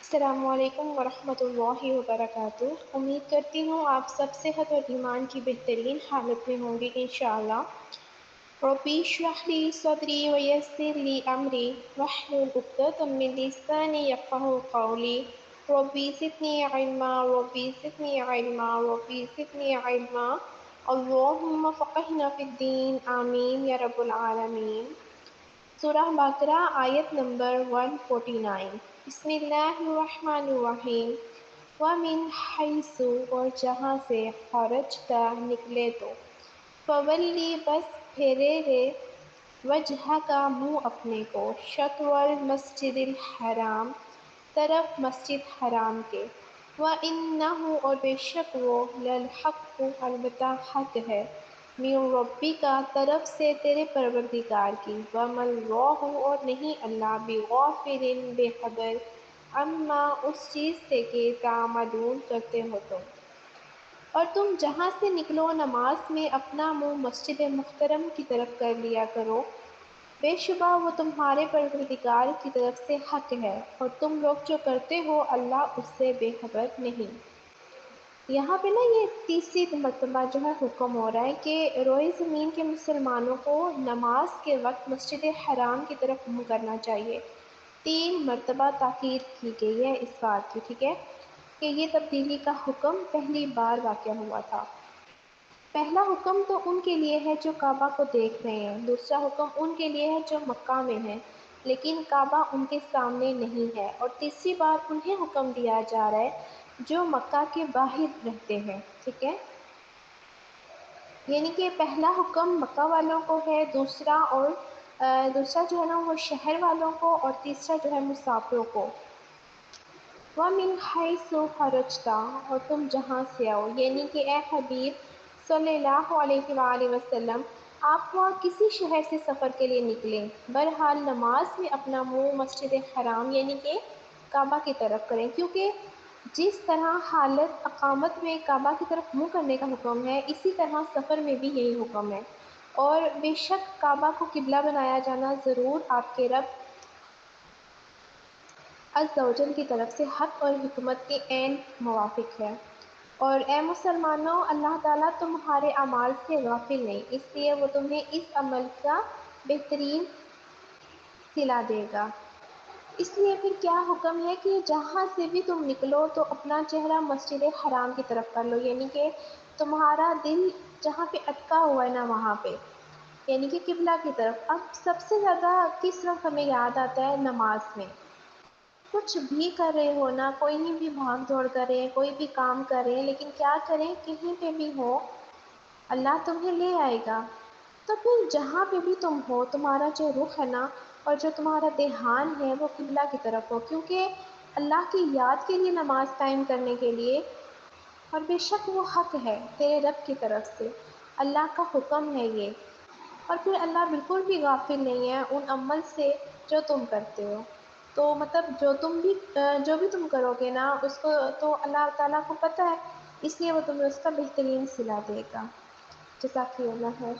السلام علیکم ورحمۃ اللہ وبرکاتہ۔ امید کرتی ہوں آپ سب صحت اور ایمان کی بہترین حالت میں ہوں گے انشاءاللہ۔ ربی اشرح لی صدری ویسر لی امری واحلل عقدۃ من لسانی یفقہوا قولی۔ ربی زدنی علما ربی زدنی علما ربی زدنی علما اللہم فقہنا فی الدین آمین یا رب العالمین۔ سورہ بقرہ آیت نمبر 149۔ بسم اللہ الرحمن الرحیم۔ وَمِنْ حَيْثُ اور جہاں سے خرجت نکلے تو فَوَلِّ بس پھیرے رے وجہ کا منہ اپنے کو شطر المسجد الحرام طرف مسجد حرام کے وَإِنَّهُ اور بے شک وہ للحق البتہ حق ہے من ربی کا طرف سے تیرے پروردگار کی وَمَا اللَّهُ اور نہیں اللہ بِغَافِلٍ بے خبر عما اس چیز سے کہ تعملون کرتے ہو تم۔ اور تم جہاں سے نکلو نماز میں اپنا منہ مسجد محترم کی طرف کر لیا کرو، بے شبہ وہ تمہارے پروردگار کی طرف سے حق ہے اور تم لوگ جو کرتے ہو اللہ اس سے بے خبر نہیں۔ یہاں پہ یہ تیسری مرتبہ جو ہے حکم ہو رہا ہے کہ روئے زمین کے مسلمانوں کو نماز کے وقت مسجد حرام کی طرف منہ کرنا چاہیے۔ 3 مرتبہ تاکید کی گئی ہے اس بات کی، ٹھیک ہے، کہ یہ تبدیلی کا حکم پہلی بار واقع ہوا تھا۔ پہلا حکم تو ان کے لیے ہے جو کعبہ کو دیکھ رہے ہیں، دوسرا حکم ان کے لیے ہے جو مکہ میں ہیں لیکن کعبہ ان کے سامنے نہیں ہے، اور تیسری بار انہیں حکم دیا جا رہا ہے جو مکہ کے باہر رہتے ہیں، ٹھیک ہے۔ یعنی کہ پہلا حکم مکہ والوں کو ہے، دوسرا جو ہے نا وہ شہر والوں کو، اور تیسرا جو ہے مسافروں کو۔ وَمِنْ حَيْثُ خَرَجْتَ اور تم جہاں سے آؤ، یعنی کہ اے حبیب صلی اللہ علیہ وآلہ وسلم آپ وہاں کسی شہر سے سفر کے لیے نکلیں، بہرحال نماز میں اپنا منہ مسجد حرام یعنی کہ کعبہ کی طرف کریں، کیونکہ جس طرح حالت اقامت میں کعبہ کی طرف منہ کرنے کا حکم ہے، اسی طرح سفر میں بھی یہی حکم ہے، اور بے شک کعبہ کو قبلہ بنایا جانا ضرور آپ کے رب عز و جل کی طرف سے حق اور حکمت کے عین موافق ہے۔ اور اے مسلمانوں، اللہ تعالیٰ تمہارے اعمال سے غافل نہیں، اس لیے وہ تمہیں اس عمل کا بہترین صلہ دے گا۔ اس لیے پھر کیا حکم ہے کہ جہاں سے بھی تم نکلو تو اپنا چہرہ مسجد حرام کی طرف کر لو، یعنی کہ تمہارا دل جہاں پہ اٹکا ہوا ہے نا وہاں پہ، یعنی کہ قبلہ کی طرف۔ اب سب سے زیادہ کس وقت ہمیں یاد آتا ہے؟ نماز میں۔ کچھ بھی کر رہے ہو نا، کوئی بھی بھاگ دوڑ کریں، کوئی بھی کام کریں، لیکن کیا کریں، کہیں پہ بھی ہو اللہ تمہیں لے آئے گا۔ تو پھر جہاں پہ بھی تم ہو تمہارا جو رخ ہے نا اور جو تمہارا دھیان ہے وہ قبلہ کی طرف ہو، کیونکہ اللہ کی یاد کے لیے نماز قائم کرنے کے لیے، اور بے شک وہ حق ہے تیرے رب کی طرف سے، اللہ کا حکم ہے یہ، اور پھر اللہ بالکل بھی غافل نہیں ہے ان عمل سے جو تم کرتے ہو۔ تو مطلب جو بھی تم کرو گے نا اس کو تو اللہ تعالیٰ کو پتہ ہے، اس لیے وہ تمہیں اس کا بہترین صلہ دے گا۔ جزاک اللہ خیر۔